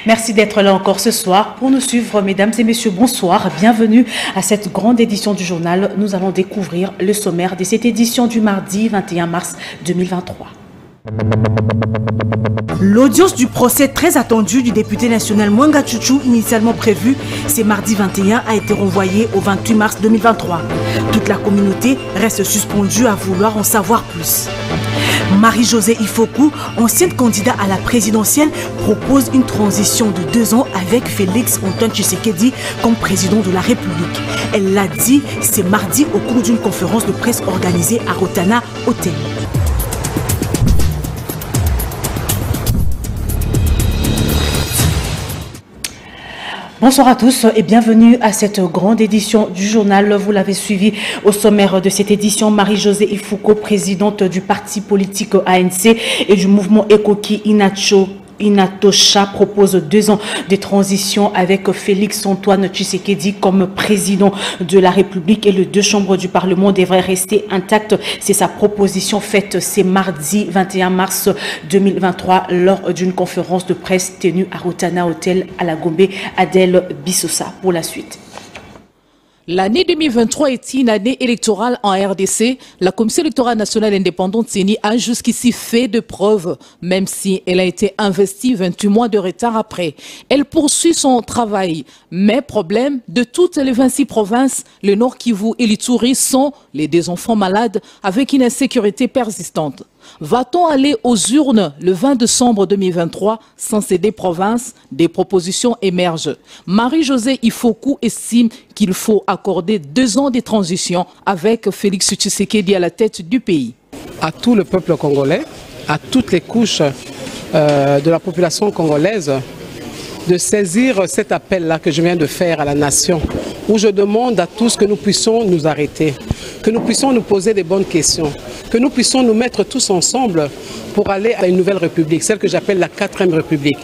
Merci d'être là encore ce soir pour nous suivre, mesdames et messieurs. Bonsoir, bienvenue à cette grande édition du journal. Nous allons découvrir le sommaire de cette édition du mardi 21 mars 2023. L'audience du procès très attendu du député national Mwanga Chouchou, initialement prévu ce mardi 21, a été renvoyée au 28 mars 2023. Toute la communauté reste suspendue à vouloir en savoir plus. Marie-Josée Ifoku, ancienne candidate à la présidentielle, propose une transition de 2 ans avec Félix Antoine Tshisekedi comme président de la République. Elle l'a dit ce mardi au cours d'une conférence de presse organisée à Rotana Hotel. Bonsoir à tous et bienvenue à cette grande édition du journal. Vous l'avez suivi au sommaire de cette édition. Marie-Josée Ifoku, présidente du parti politique ANC et du mouvement Ekoki Inatosha, propose 2 ans de transition avec Félix Antoine Tshisekedi comme président de la République et les 2 chambres du Parlement devraient rester intactes. C'est sa proposition faite ce mardi 21 mars 2023 lors d'une conférence de presse tenue à Rotana Hotel à la Gombe. Adèle Bissosa pour la suite. L'année 2023 est une année électorale en RDC. La Commission électorale nationale indépendante CENI a jusqu'ici fait de preuves, même si elle a été investie 28 mois de retard après. Elle poursuit son travail. Mais problème, de toutes les 26 provinces, le Nord Kivu et l'Ituri sont les 2 enfants malades avec une insécurité persistante. Va-t-on aller aux urnes le 20 décembre 2023 sans ces 2 provinces? Des propositions émergent. Marie-Josée Ifoku estime qu'il faut accorder 2 ans de transition avec Félix Tshisekedi à la tête du pays. À tout le peuple congolais, à toutes les couches de la population congolaise, de saisir cet appel-là que je viens de faire à la nation, où je demande à tous que nous puissions nous arrêter, que nous puissions nous poser des bonnes questions, que nous puissions nous mettre tous ensemble pour aller à une nouvelle république, celle que j'appelle la 4e république,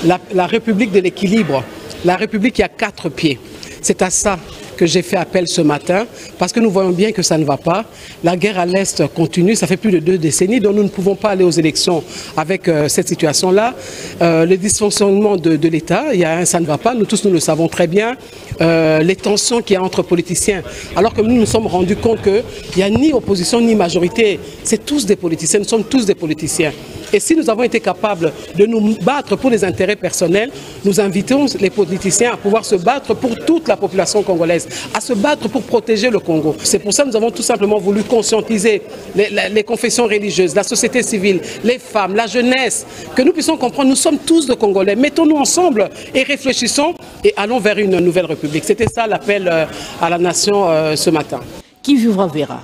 la république de l'équilibre, la république qui a 4 pieds. C'est à ça que j'ai fait appel ce matin, parce que nous voyons bien que ça ne va pas. La guerre à l'Est continue, ça fait plus de 2 décennies, donc nous ne pouvons pas aller aux élections avec cette situation-là. Le dysfonctionnement de l'État, ça ne va pas, nous tous nous le savons très bien. Les tensions qu'il y a entre politiciens, alors que nous nous sommes rendus compte qu'il n'y a ni opposition ni majorité, c'est tous des politiciens, nous sommes tous des politiciens. Et si nous avons été capables de nous battre pour les intérêts personnels, nous invitons les politiciens à pouvoir se battre pour toute la population congolaise, à se battre pour protéger le Congo. C'est pour ça que nous avons tout simplement voulu conscientiser les confessions religieuses, la société civile, les femmes, la jeunesse, que nous puissions comprendre, nous sommes tous de Congolais. Mettons-nous ensemble et réfléchissons et allons vers une nouvelle république. C'était ça l'appel à la nation ce matin. Qui vivra verra.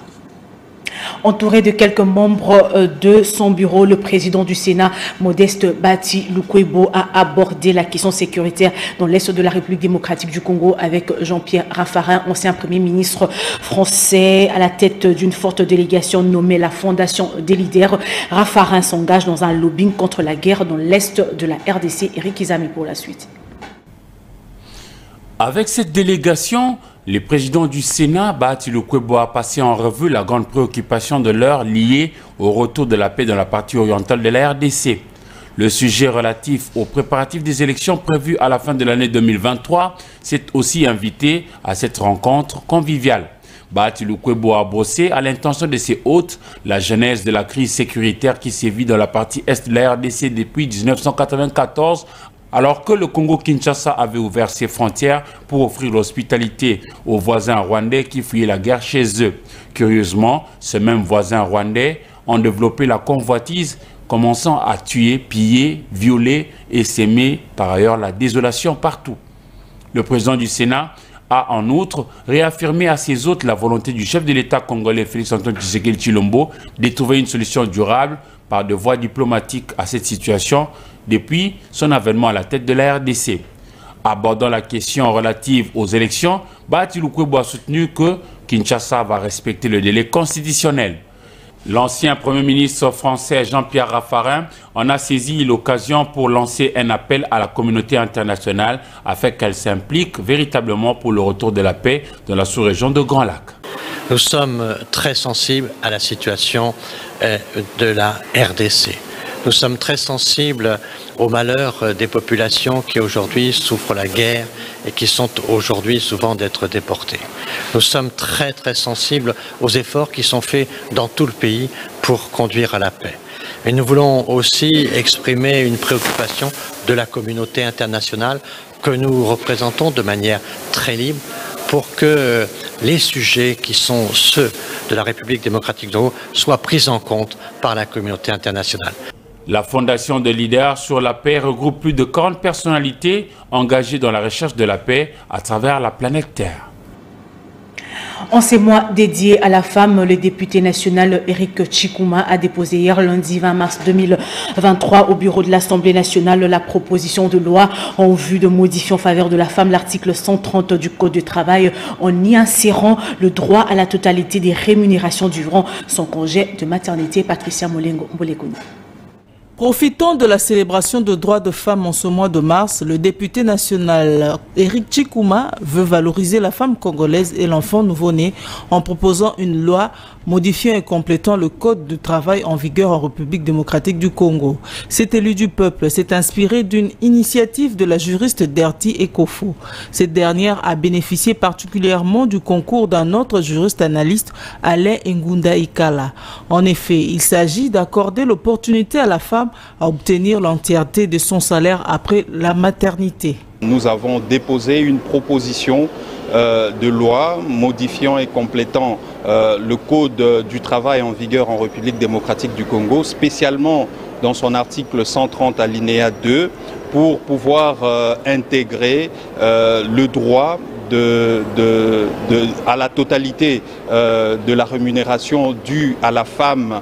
Entouré de quelques membres de son bureau, le président du Sénat, Modeste Bati Lukwebo, a abordé la question sécuritaire dans l'Est de la République démocratique du Congo avec Jean-Pierre Raffarin, ancien Premier ministre français, à la tête d'une forte délégation nommée la Fondation des leaders. Raffarin s'engage dans un lobbying contre la guerre dans l'Est de la RDC. Eric Izami pour la suite. Avec cette délégation, le président du Sénat, Bati Lukwebo, a passé en revue la grande préoccupation de l'heure liée au retour de la paix dans la partie orientale de la RDC. Le sujet relatif aux préparatifs des élections prévues à la fin de l'année 2023 s'est aussi invité à cette rencontre conviviale. Bati Lukwebo a brossé à l'intention de ses hôtes la genèse de la crise sécuritaire qui sévit dans la partie est de la RDC depuis 1994, alors que le Congo-Kinshasa avait ouvert ses frontières pour offrir l'hospitalité aux voisins rwandais qui fuyaient la guerre chez eux. Curieusement, ces mêmes voisins rwandais ont développé la convoitise, commençant à tuer, piller, violer et s'aimer par ailleurs la désolation partout. Le président du Sénat a en outre réaffirmé à ses hôtes la volonté du chef de l'État congolais Félix Antoine Tshisekedi Tshilombo de trouver une solution durable par de voies diplomatiques à cette situation depuis son avènement à la tête de la RDC. Abordant la question relative aux élections, Bati Lukwebo a soutenu que Kinshasa va respecter le délai constitutionnel. L'ancien Premier ministre français Jean-Pierre Raffarin en a saisi l'occasion pour lancer un appel à la communauté internationale afin qu'elle s'implique véritablement pour le retour de la paix dans la sous-région de Grand Lac. Nous sommes très sensibles à la situation de la RDC. Nous sommes très sensibles au malheur des populations qui aujourd'hui souffrent la guerre et qui sont aujourd'hui souvent d'être déportées. Nous sommes très sensibles aux efforts qui sont faits dans tout le pays pour conduire à la paix. Et nous voulons aussi exprimer une préoccupation de la communauté internationale que nous représentons de manière très libre pour que les sujets qui sont ceux de la République démocratique du Congo soient pris en compte par la communauté internationale. La Fondation de leaders sur la paix regroupe plus de 40 personnalités engagées dans la recherche de la paix à travers la planète Terre. En ces mois dédiés à la femme, le député national Éric Tchikouma a déposé hier lundi 20 mars 2023 au bureau de l'Assemblée nationale la proposition de loi en vue de modifier en faveur de la femme l'article 130 du Code du travail en y insérant le droit à la totalité des rémunérations durant son congé de maternité. Patricia Molengo-Mbolekoni. Profitant de la célébration de droits de femmes en ce mois de mars, le député national Éric Tchikouma veut valoriser la femme congolaise et l'enfant nouveau-né en proposant une loi modifiant et complétant le code du travail en vigueur en République démocratique du Congo. Cet élu du peuple s'est inspiré d'une initiative de la juriste Derti Ekofo. Cette dernière a bénéficié particulièrement du concours d'un autre juriste analyste, Alain Ngunda Ikala. En effet, il s'agit d'accorder l'opportunité à la femme à obtenir l'entièreté de son salaire après la maternité. Nous avons déposé une proposition de loi modifiant et complétant le code du travail en vigueur en République démocratique du Congo, spécialement dans son article 130 alinéa 2, pour pouvoir intégrer le droit à la totalité de la rémunération due à la femme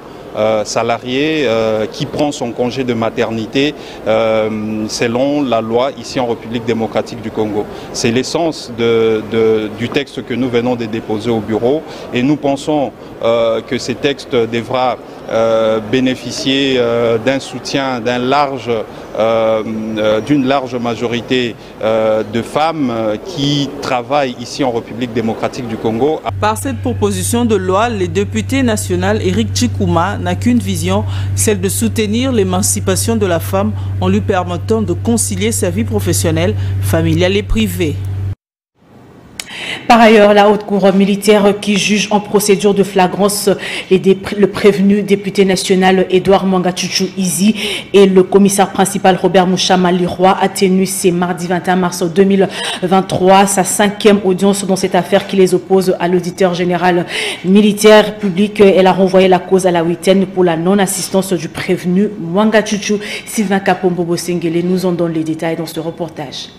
salarié qui prend son congé de maternité selon la loi ici en République démocratique du Congo. C'est l'essence du texte que nous venons de déposer au bureau et nous pensons que ce texte devra bénéficier d'un soutien d'une large majorité de femmes qui travaillent ici en République démocratique du Congo. Par cette proposition de loi, le député national Éric Tchikouma n'a qu'une vision, celle de soutenir l'émancipation de la femme en lui permettant de concilier sa vie professionnelle, familiale et privée. Par ailleurs, la haute cour militaire qui juge en procédure de flagrance le prévenu député national Edouard Mwangachuchu Izi et le commissaire principal Robert Mouchama Liroy a tenu ce mardi 21 mars 2023 sa 5e audience dans cette affaire qui les oppose à l'auditeur général militaire public. Elle a renvoyé la cause à la 8e pour la non-assistance du prévenu Mwangachuchu. Sylvain Kapombo Bosengele nous en donne les détails dans ce reportage.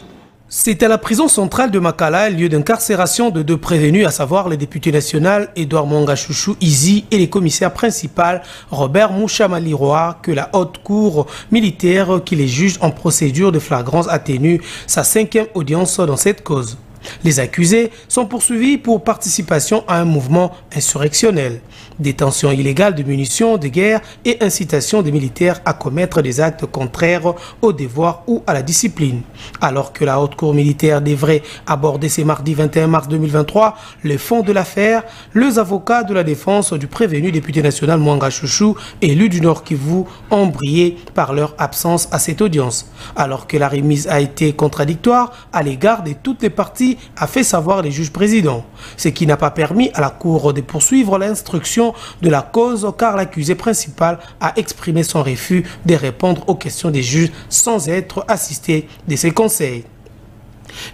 C'est à la prison centrale de Makala, lieu d'incarcération de deux prévenus, à savoir le député national Edouard Mwangachuchu Izi et le commissaire principal Robert Mouchama Liroy, que la haute cour militaire qui les juge en procédure de flagrance a tenu sa 5e audience dans cette cause. Les accusés sont poursuivis pour participation à un mouvement insurrectionnel, détention illégale de munitions de guerre et incitation des militaires à commettre des actes contraires au devoir ou à la discipline. Alors que la haute cour militaire devrait aborder ce mardi 21 mars 2023 le fond de l'affaire, les avocats de la défense du prévenu député national Mwangachuchu, élu du Nord Kivu, ont brillé par leur absence à cette audience. Alors que la remise a été contradictoire à l'égard de toutes les parties, a fait savoir les juges présidents, ce qui n'a pas permis à la Cour de poursuivre l'instruction de la cause car l'accusé principal a exprimé son refus de répondre aux questions des juges sans être assisté de ses conseils.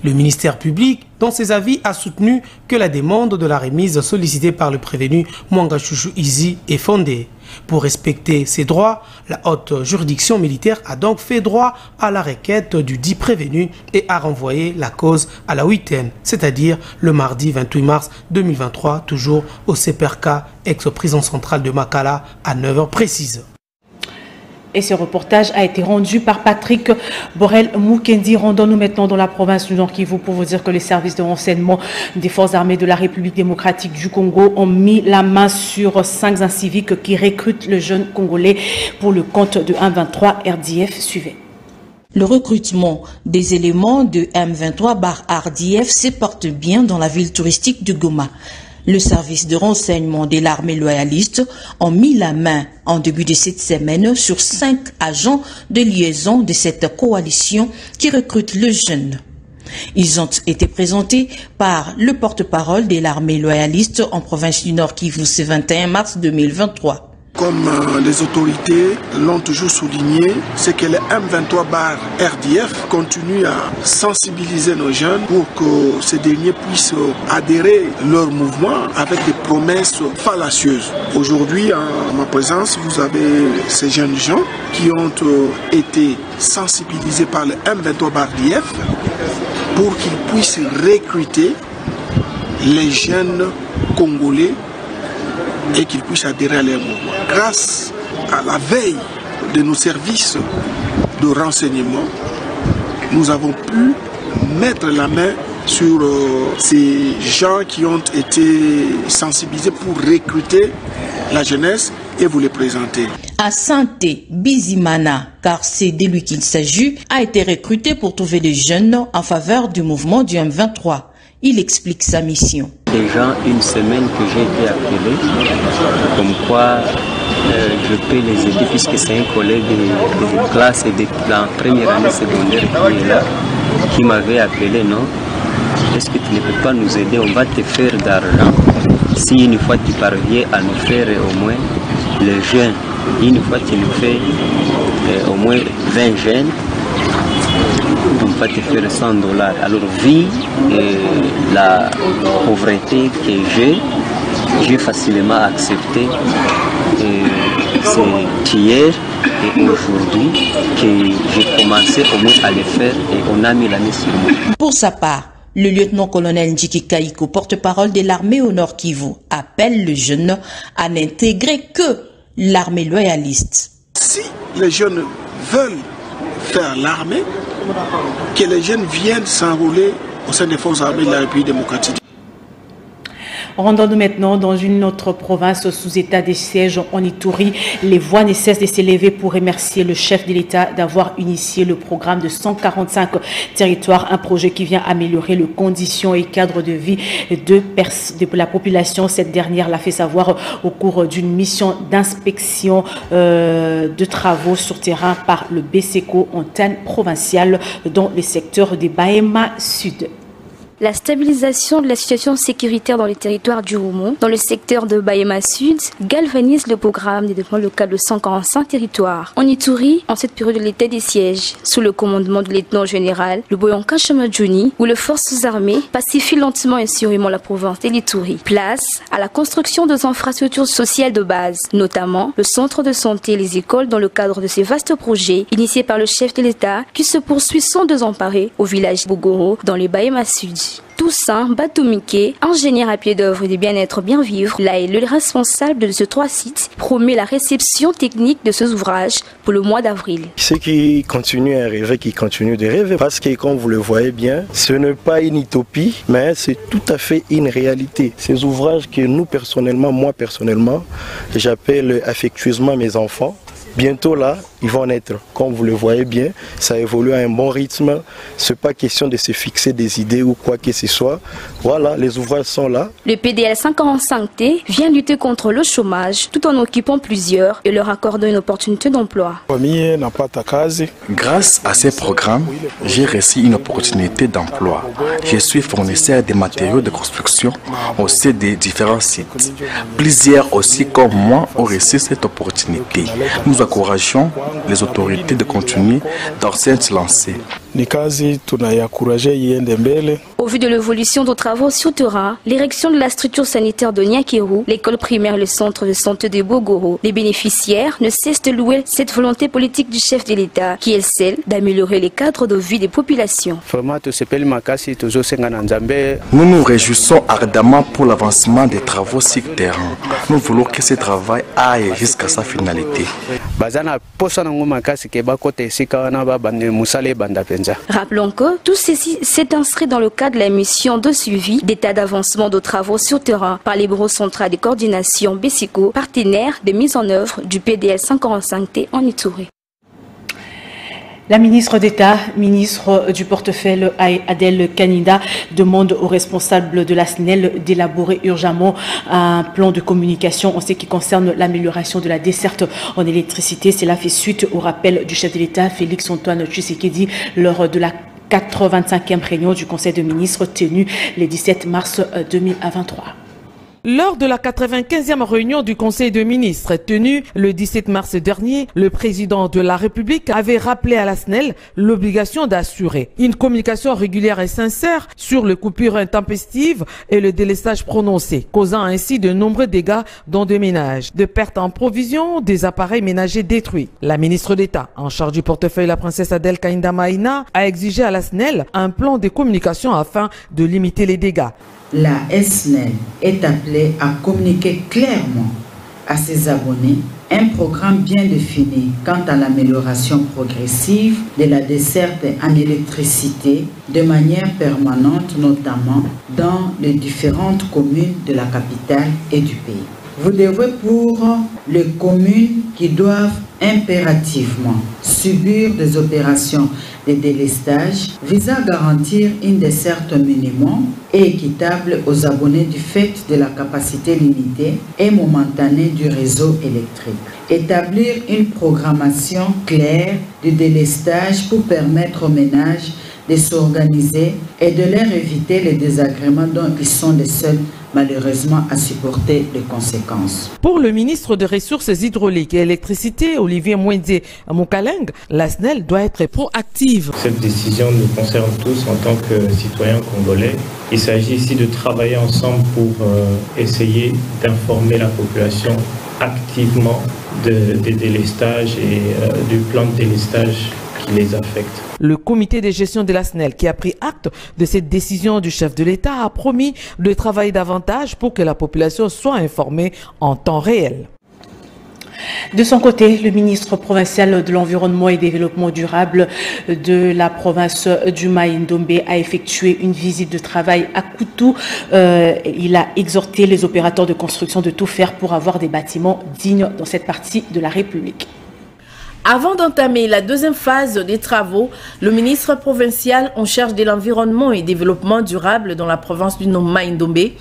Le ministère public, dans ses avis, a soutenu que la demande de la remise sollicitée par le prévenu Mwangachuchu Izi est fondée. Pour respecter ses droits, la haute juridiction militaire a donc fait droit à la requête du dit prévenu et a renvoyé la cause à la 8e, c'est-à-dire le mardi 28 mars 2023, toujours au CPRK, ex-prison centrale de Makala, à 9h précises. Et ce reportage a été rendu par Patrick Borel Mukendi. Rendons-nous maintenant dans la province du Nord Kivu pour vous dire que les services de renseignement des forces armées de la République démocratique du Congo ont mis la main sur 5 inciviques qui recrutent le jeune Congolais pour le compte de M23 RDF. Suivez. Le recrutement des éléments de M23/RDF se porte bien dans la ville touristique de Goma. Le service de renseignement de l'armée loyaliste a mis la main en début de cette semaine sur 5 agents de liaison de cette coalition qui recrute le jeune. Ils ont été présentés par le porte-parole de l'armée loyaliste en province du Nord Kivu ce 21 mars 2023. Comme les autorités l'ont toujours souligné, c'est que le M23/RDF continue à sensibiliser nos jeunes pour que ces derniers puissent adhérer leur mouvement avec des promesses fallacieuses. Aujourd'hui, en ma présence, vous avez ces jeunes gens qui ont été sensibilisés par le M23/RDF pour qu'ils puissent recruter les jeunes Congolais et qu'ils puissent adhérer à leur mouvement. Grâce à la veille de nos services de renseignement, nous avons pu mettre la main sur ces gens qui ont été sensibilisés pour recruter la jeunesse et vous les présenter. Asante Bizimana, car c'est de lui qu'il s'agit, a été recruté pour trouver des jeunes en faveur du mouvement du M23. Il explique sa mission. Déjà une semaine que j'ai été appelé, comme quoi je peux les aider puisque c'est un collègue de classe et de la première année secondaire qui est là, qui m'avait appelé, non, est-ce que tu ne peux pas nous aider, on va te faire d'argent. Si une fois tu parviens à nous faire au moins les jeunes, une fois tu nous fais au moins 20 jeunes, on va te faire $100. Alors, vu la pauvreté que j'ai facilement accepté. C'est hier et aujourd'hui que j'ai commencé au moins à le faire et on a mis la main sur moi. Pour sa part, le lieutenant-colonel Njiki Kaiko, porte-parole de l'armée au Nord Kivu, appelle le jeune à n'intégrer que l'armée loyaliste. Si les jeunes veulent faire l'armée, que les jeunes viennent s'enrôler au sein des forces armées de la République démocratique. Rendons-nous maintenant dans une autre province sous état de siège en Ituri. Les voix ne cessent de s'élever pour remercier le chef de l'État d'avoir initié le programme de 145 territoires, un projet qui vient améliorer les conditions et cadres de vie de la population. Cette dernière l'a fait savoir au cours d'une mission d'inspection de travaux sur terrain par le BSECO, antenne provinciale dans le secteur de Bahema Sud. La stabilisation de la situation sécuritaire dans les territoires du Roumo, dans le secteur de Bahema Sud, galvanise le programme de développement local de 145 territoires. En Ituri, en cette période de l'état des sièges, sous le commandement du lieutenant-général Luboyanka Chamadjouni, où les forces armées pacifient lentement et sûrement la province de l'Ituri. Place à la construction des infrastructures sociales de base, notamment le centre de santé et les écoles dans le cadre de ces vastes projets initiés par le chef de l'État qui se poursuit sans désemparer au village Bogoro dans le Bahema Sud. Toussaint Batomike, ingénieur à pied d'œuvre du bien-être bien vivre, là est le responsable de ces 3 sites, promet la réception technique de ces ouvrages pour le mois d'avril. Ceux qui continuent à rêver, qui continuent de rêver, parce que comme vous le voyez bien, ce n'est pas une utopie, mais c'est tout à fait une réalité. Ces ouvrages que nous personnellement, moi personnellement, j'appelle affectueusement mes enfants. Bientôt là, ils vont naître. Comme vous le voyez bien, ça évolue à un bon rythme. Ce n'est pas question de se fixer des idées ou quoi que ce soit. Voilà, les ouvrages sont là. Le PDL 545T vient lutter contre le chômage tout en occupant plusieurs et leur accordant une opportunité d'emploi. Grâce à ces programmes, j'ai reçu une opportunité d'emploi. Je suis fournisseur de matériaux de construction au sein des différents sites. Plusieurs aussi comme moi ont reçu cette opportunité. Nous encourageons les autorités de continuer dans cette lancée. Au vu de l'évolution des travaux sur terrain, l'érection de la structure sanitaire de Nyakeru, l'école primaire et le centre de santé de Bogoro, les bénéficiaires ne cessent de louer cette volonté politique du chef de l'État qui est celle d'améliorer les cadres de vie des populations. Nous nous réjouissons ardemment pour l'avancement des travaux sur terrain. Nous voulons que ce travail aille jusqu'à sa finalité. Rappelons que tout ceci s'est inscrit dans le cadre de la mission de suivi d'état d'avancement de travaux sur terrain par les bureaux centraux de coordination BSECO, partenaire de mise en œuvre du PDL 545T en Ituri. La ministre d'État, ministre du portefeuille Adèle Kanida, demande aux responsables de la SNEL d'élaborer urgemment un plan de communication en ce qui concerne l'amélioration de la desserte en électricité. Cela fait suite au rappel du chef de l'État, Félix-Antoine Tshisekedi, lors de la 85e réunion du Conseil des ministres tenue le 17 mars 2023. Lors de la 95e réunion du Conseil de ministres tenue le 17 mars dernier, le président de la République avait rappelé à la SNEL l'obligation d'assurer une communication régulière et sincère sur les coupures intempestives et le délestage prononcé, causant ainsi de nombreux dégâts dans des ménages, de pertes en provisions, des appareils ménagers détruits. La ministre d'État, en charge du portefeuille, la princesse Adèle Kanida Maïna, a exigé à la SNEL un plan de communication afin de limiter les dégâts. La SNEL est appelée à communiquer clairement à ses abonnés un programme bien défini quant à l'amélioration progressive de la desserte en électricité de manière permanente, notamment dans les différentes communes de la capitale et du pays. Vous devez, pour les communes qui doivent impérativement subir des opérations de délestage visant à garantir une desserte minimum et équitable aux abonnés du fait de la capacité limitée et momentanée du réseau électrique. Établir une programmation claire du délestage pour permettre aux ménages de s'organiser et de leur éviter les désagréments dont ils sont les seuls malheureusement à supporter les conséquences. Pour le ministre des Ressources hydrauliques et électricité, Olivier Mwende Moukaleng, la SNEL doit être proactive. Cette décision nous concerne tous en tant que citoyens congolais. Il s'agit ici de travailler ensemble pour essayer d'informer la population activement des délestages et du plan de délestage qui les affecte. Le comité de gestion de la SNEL, qui a pris acte de cette décision du chef de l'État, a promis de travailler davantage pour que la population soit informée en temps réel. De son côté, le ministre provincial de l'Environnement et des Développement durable de la province du Mai-Ndombe a effectué une visite de travail à Koutou. Il a exhorté les opérateurs de construction de tout faire pour avoir des bâtiments dignes dans cette partie de la République. Avant d'entamer la deuxième phase des travaux, le ministre provincial en charge de l'environnement et développement durable dans la province du Mai-Ndombe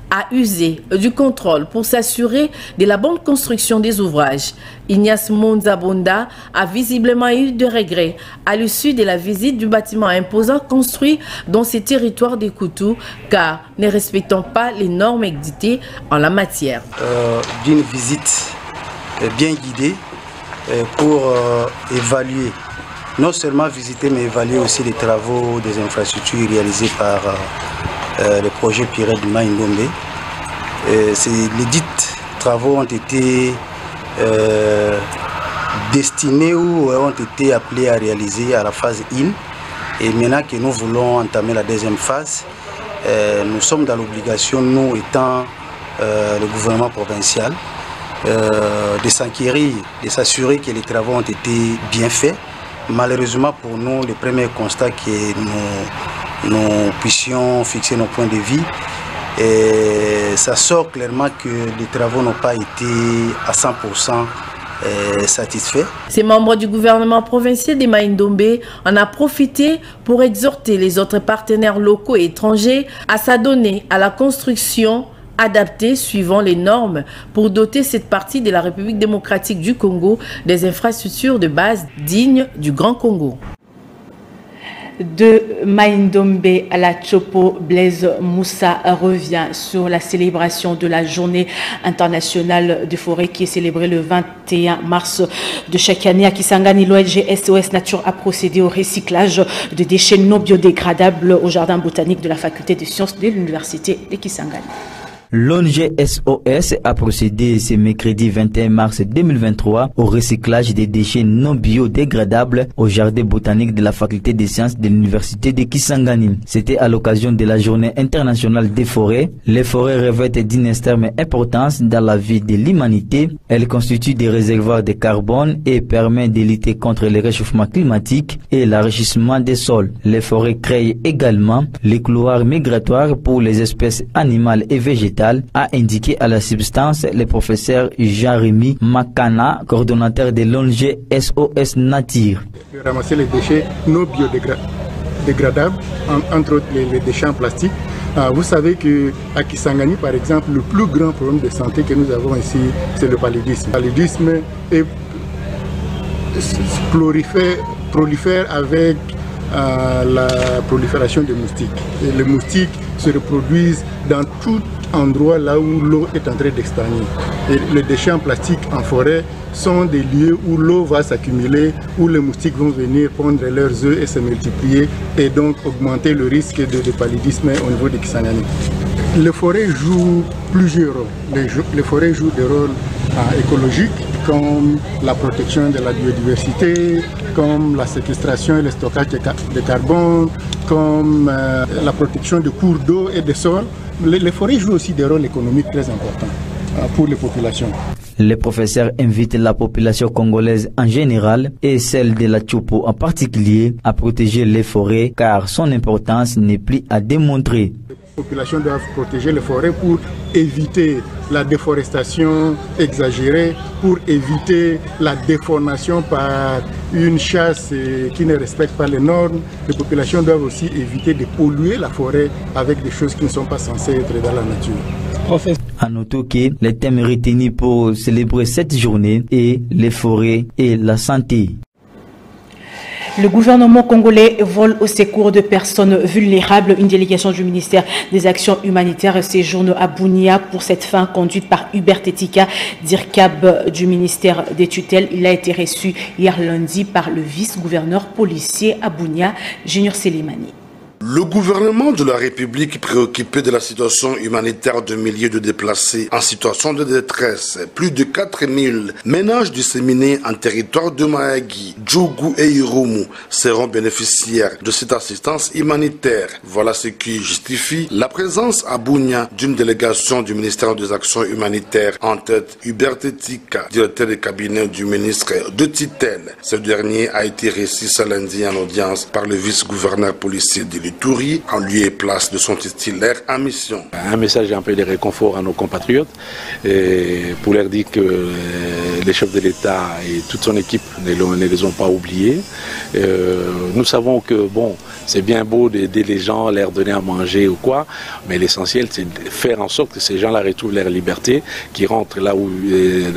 a usé du contrôle pour s'assurer de la bonne construction des ouvrages. Ignace Monzabonda a visiblement eu de regrets à l'issue de la visite du bâtiment imposant construit dans ces territoires des Koutou, car ne respectant pas les normes édictées en la matière. D'une visite bien guidée, pour évaluer, non seulement visiter, mais évaluer aussi les travaux des infrastructures réalisés par le projet Pirée du Mai-Ndombe. Les dits travaux ont été destinés ou ont été appelés à réaliser à la phase 1. Et maintenant que nous voulons entamer la deuxième phase, nous sommes dans l'obligation, nous étant le gouvernement provincial, de s'enquérir, de s'assurer que les travaux ont été bien faits. Malheureusement pour nous, le premier constat que nous puissions fixer nos points de vue, ça sort clairement que les travaux n'ont pas été à 100% satisfaits. Ces membres du gouvernement provincial de Mai-Ndombe en a profité pour exhorter les autres partenaires locaux et étrangers à s'adonner à la construction adaptée suivant les normes pour doter cette partie de la République démocratique du Congo des infrastructures de base dignes du Grand Congo. De Mai-Ndombe à la Chopo, Blaise Moussa revient sur la célébration de la journée internationale de forêt qui est célébrée le 21 mars de chaque année à Kisangani. L'ONG SOS Nature a procédé au recyclage de déchets non biodégradables au jardin botanique de la faculté de sciences de l'université de Kisangani. L'ONG SOS a procédé ce mercredi 21 mars 2023 au recyclage des déchets non biodégradables au jardin botanique de la faculté des sciences de l'université de Kisangani. C'était à l'occasion de la journée internationale des forêts. Les forêts revêtent d'une extrême importance dans la vie de l'humanité. Elles constituent des réservoirs de carbone et permettent de lutter contre le réchauffement climatique et l'enrichissement des sols. Les forêts créent également les couloirs migratoires pour les espèces animales et végétales capitale, a indiqué à la substance le professeur Jean-Rémy Makana, coordonnateur de l'ONG SOS Nature. Ramasser les déchets non biodégradables, entre autres les déchets en plastique. Vous savez qu'à Kisangani, par exemple, le plus grand problème de santé que nous avons ici, c'est le paludisme. Le paludisme prolifère avec la prolifération des moustiques. Et les moustiques se reproduisent dans tout endroit là où l'eau est en train d'extagner. Et les déchets en plastique en forêt sont des lieux où l'eau va s'accumuler, où les moustiques vont venir pondre leurs œufs et se multiplier et donc augmenter le risque de paludisme au niveau de Kisangani. Les forêts jouent plusieurs rôles. Les forêts jouent des rôles écologiques comme la protection de la biodiversité, comme la séquestration et le stockage de carbone, comme la protection des cours d'eau et des sols. Les forêts jouent aussi des rôles économiques très importants pour les populations. Le professeur invite la population congolaise en général et celle de la Tchopo en particulier à protéger les forêts car son importance n'est plus à démontrer. Les populations doivent protéger les forêts pour éviter la déforestation exagérée, pour éviter la déformation par une chasse qui ne respecte pas les normes. Les populations doivent aussi éviter de polluer la forêt avec des choses qui ne sont pas censées être dans la nature. À noter que les thèmes retenus pour célébrer cette journée est les forêts et la santé. Le gouvernement congolais vole au secours de personnes vulnérables. Une délégation du ministère des Actions humanitaires séjourne à Bunia pour cette fin conduite par Hubert Tetika, DIRCAB du ministère des tutelles. Il a été reçu hier lundi par le vice-gouverneur policier à Bunia, Junior Selimani. Le gouvernement de la République préoccupé de la situation humanitaire de milliers de déplacés en situation de détresse, plus de 4000 ménages disséminés en territoire de Mahagi, Djougou et Irumu seront bénéficiaires de cette assistance humanitaire. Voilà ce qui justifie la présence à Bunia d'une délégation du ministère des Actions humanitaires en tête Hubert Tetika, directeur de cabinet du ministre de tutelle. Ce dernier a été reçu ce lundi en audience par le vice-gouverneur policier de Toury, en lieu et place de son titulaire en mission. Un message un peu de réconfort à nos compatriotes pour leur dire que les chefs de l'État et toute son équipe ne les ont pas oubliés. Nous savons que bon, c'est bien beau d'aider les gens, leur donner à manger ou quoi, mais l'essentiel c'est de faire en sorte que ces gens-là retrouvent leur liberté, qu'ils rentrent là où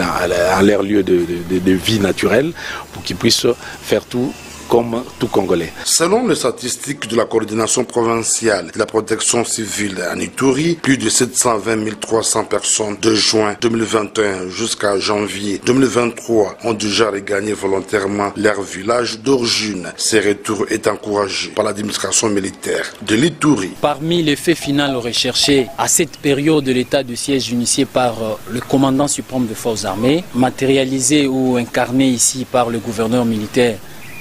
à leur lieu de vie naturelle, pour qu'ils puissent faire tout comme tout Congolais. Selon les statistiques de la coordination provinciale de la protection civile en Ituri, plus de 720 300 personnes de juin 2021 jusqu'à janvier 2023 ont déjà regagné volontairement leur village d'origine. Ces retours est encouragé par l'administration militaire de l'Ituri. Parmi les faits finaux recherchés à cette période de l'état de siège initié par le commandant suprême des forces armées, matérialisé ou incarné ici par le gouverneur militaire,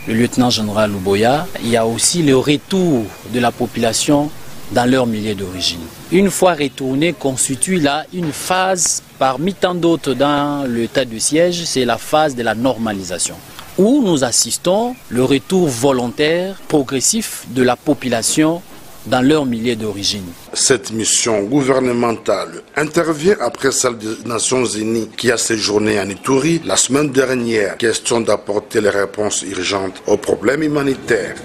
le lieutenant-général Luboya, il y a aussi le retour de la population dans leur milieu d'origine. Une fois retourné, constitue là une phase parmi tant d'autres dans l'état de siège, c'est la phase de la normalisation, où nous assistons le retour volontaire, progressif de la population dans leur milieu d'origine. Cette mission gouvernementale intervient après celle des Nations Unies qui a séjourné en Ituri la semaine dernière, question d'apporter les réponses urgentes aux problèmes humanitaires.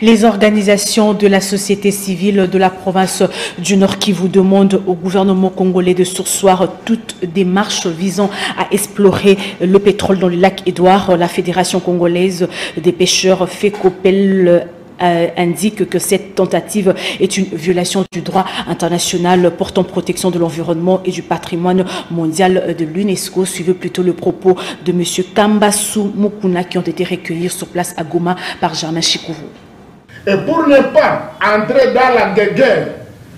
Les organisations de la société civile de la province du Nord Kivu demandent au gouvernement congolais de surseoir toute démarche visant à explorer le pétrole dans le lac Édouard. La Fédération congolaise des pêcheurs FECOPEL indique que cette tentative est une violation du droit international portant protection de l'environnement et du patrimoine mondial de l'UNESCO. Suivez plutôt le propos de M. Kambasu Mukuna qui ont été recueillis sur place à Goma par Germain Chikouvou. Et pour ne pas entrer dans la guerre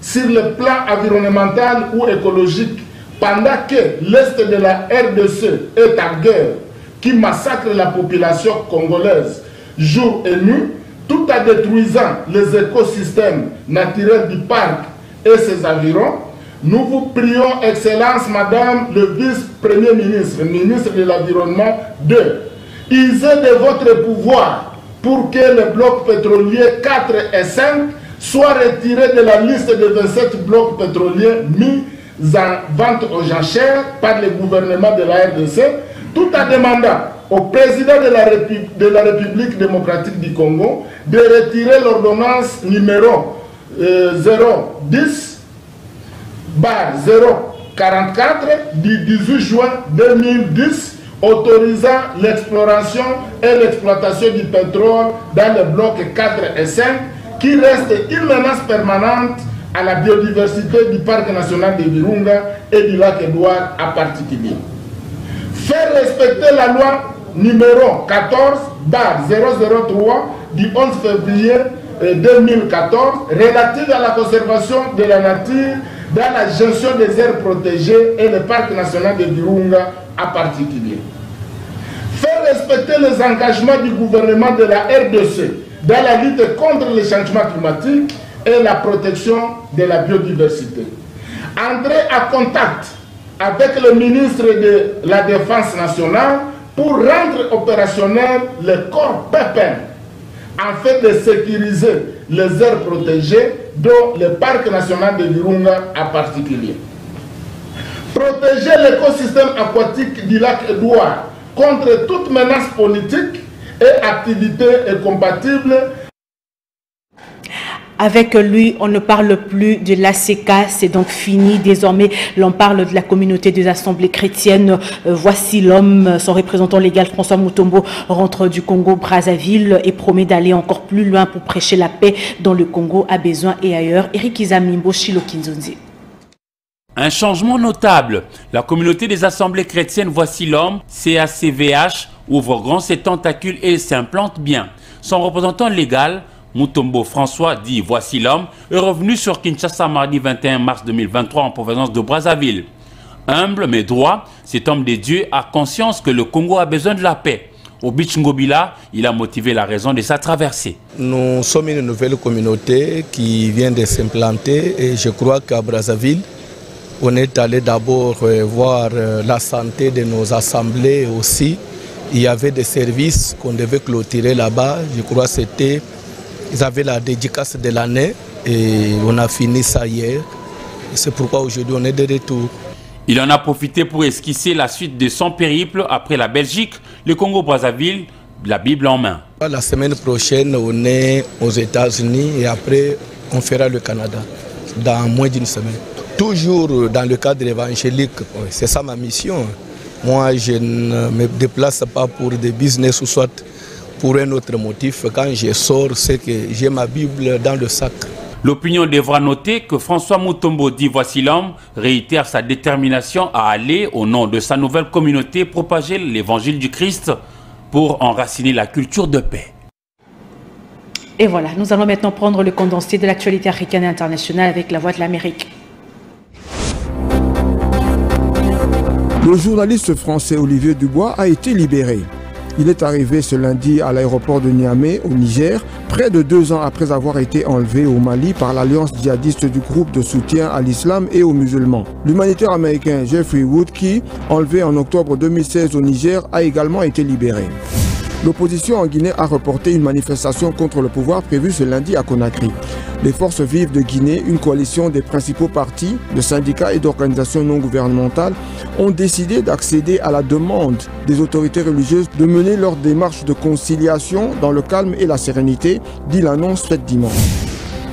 sur le plan environnemental ou écologique, pendant que l'Est de la RDC est en guerre, qui massacre la population congolaise jour et nuit, tout en détruisant les écosystèmes naturels du parc et ses environs, nous vous prions, Excellence, Madame le vice-premier ministre, ministre de l'Environnement, de user de votre pouvoir pour que les blocs pétroliers 4 et 5 soit retiré de la liste de 27 blocs pétroliers mis en vente aux enchères par le gouvernement de la RDC, tout en demandant au président de la République démocratique du Congo de retirer l'ordonnance numéro 010/044 du 18 juin 2010 autorisant l'exploration et l'exploitation du pétrole dans les blocs 4 et 5 qui reste une menace permanente à la biodiversité du parc national de Virunga et du lac Édouard en particulier. Faire respecter la loi numéro 14/003 du 11 février 2014 relative à la conservation de la nature dans la gestion des aires protégées et le parc national de Virunga en particulier. Faire respecter les engagements du gouvernement de la RDC dans la lutte contre le changement climatique et la protection de la biodiversité. Entrer en contact avec le ministre de la Défense nationale pour rendre opérationnel le corps PEPEN afin de sécuriser les aires protégées, dont le parc national de Virunga en particulier. Protéger l'écosystème aquatique du lac Édouard contre toute menace politique et activité incompatible. Avec lui, on ne parle plus de l'ACK, c'est donc fini. Désormais, l'on parle de la communauté des assemblées chrétiennes. Voici l'homme, son représentant légal François Mutombo rentre du Congo-Brazzaville et promet d'aller encore plus loin pour prêcher la paix dont le Congo a besoin et ailleurs. Eric Izamimbo, Chilo Kinzonzi. Un changement notable. La communauté des assemblées chrétiennes Voici l'homme, CACVH, ouvre grand ses tentacules et s'implante bien. Son représentant légal, Mutombo François, dit Voici l'homme, est revenu sur Kinshasa mardi 21 mars 2023 en provenance de Brazzaville. Humble mais droit, cet homme de Dieu a conscience que le Congo a besoin de la paix. Au Beach Ngobila, il a motivé la raison de sa traversée. Nous sommes une nouvelle communauté qui vient de s'implanter et je crois qu'à Brazzaville, on est allé d'abord voir la santé de nos assemblées aussi. Il y avait des services qu'on devait clôturer là-bas. Je crois que c'était... Ils avaient la dédicace de l'année et on a fini ça hier. C'est pourquoi aujourd'hui on est de retour. Il en a profité pour esquisser la suite de son périple après la Belgique, le Congo-Brazzaville, la Bible en main. La semaine prochaine, on est aux États-Unis et après on fera le Canada dans moins d'une semaine. Toujours dans le cadre évangélique, c'est ça ma mission. Moi, je ne me déplace pas pour des business ou soit pour un autre motif. Quand je sors, c'est que j'ai ma Bible dans le sac. L'opinion devra noter que François Mutombo dit Voici l'homme réitère sa détermination à aller, au nom de sa nouvelle communauté, propager l'évangile du Christ pour enraciner la culture de paix. Et voilà, nous allons maintenant prendre le condensé de l'actualité africaine et internationale avec la Voix de l'Amérique. Le journaliste français Olivier Dubois a été libéré. Il est arrivé ce lundi à l'aéroport de Niamey, au Niger, près de 2 ans après avoir été enlevé au Mali par l'alliance djihadiste du groupe de soutien à l'islam et aux musulmans. L'humanitaire américain Jeffrey Woodkey, enlevé en octobre 2016 au Niger, a également été libéré. L'opposition en Guinée a reporté une manifestation contre le pouvoir prévue ce lundi à Conakry. Les Forces vives de Guinée, une coalition des principaux partis, de syndicats et d'organisations non gouvernementales, ont décidé d'accéder à la demande des autorités religieuses de mener leur démarche de conciliation dans le calme et la sérénité, dit l'annonce faite dimanche.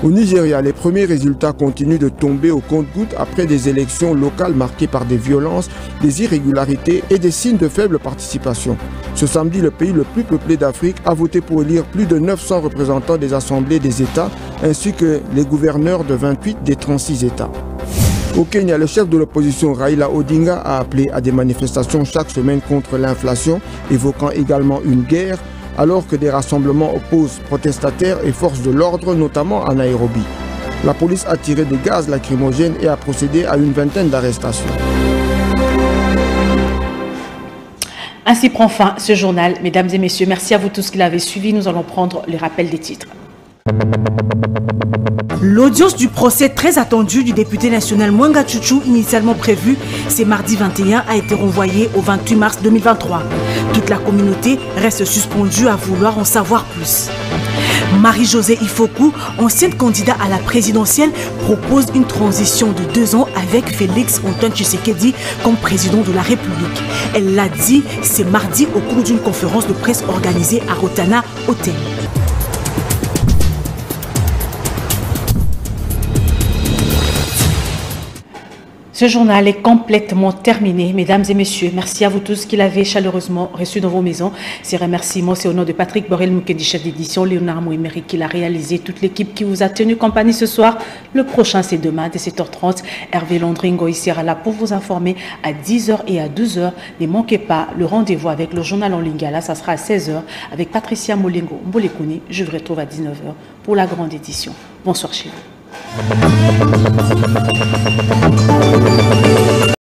Au Nigeria, les premiers résultats continuent de tomber au compte-gouttes après des élections locales marquées par des violences, des irrégularités et des signes de faible participation. Ce samedi, le pays le plus peuplé d'Afrique a voté pour élire plus de 900 représentants des assemblées des États, ainsi que les gouverneurs de 28 des 36 États. Au Kenya, le chef de l'opposition Raila Odinga a appelé à des manifestations chaque semaine contre l'inflation, évoquant également une guerre, alors que des rassemblements opposent protestataires et forces de l'ordre, notamment à Nairobi. La police a tiré des gaz lacrymogènes et a procédé à une vingtaine d'arrestations. Ainsi prend fin ce journal. Mesdames et messieurs, merci à vous tous qui l'avez suivi. Nous allons prendre le rappel des titres. L'audience du procès très attendu du député national Mwanga Chouchou, initialement prévu ce mardi 21, a été renvoyée au 28 mars 2023. Toute la communauté reste suspendue à vouloir en savoir plus. Marie-Josée Ifoku, ancienne candidate à la présidentielle, propose une transition de 2 ans avec Félix Antoine Tshisekedi comme président de la République. Elle l'a dit ce mardi au cours d'une conférence de presse organisée à Rotana Hotel. Ce journal est complètement terminé. Mesdames et messieurs, merci à vous tous qui l'avez chaleureusement reçu dans vos maisons. Ces remerciements, c'est au nom de Patrick Borel Mukendi, chef d'édition, Léonard Mouémeri qui l'a réalisé, toute l'équipe qui vous a tenu compagnie ce soir. Le prochain, c'est demain, dès 7h30. Hervé Londringo ici sera là pour vous informer à 10h et à 12h. Ne manquez pas le rendez-vous avec le journal en Lingala. Ça sera à 16h avec Patricia Molengo Mbolekuni. Je vous retrouve à 19h pour la grande édition. Bonsoir chez vous.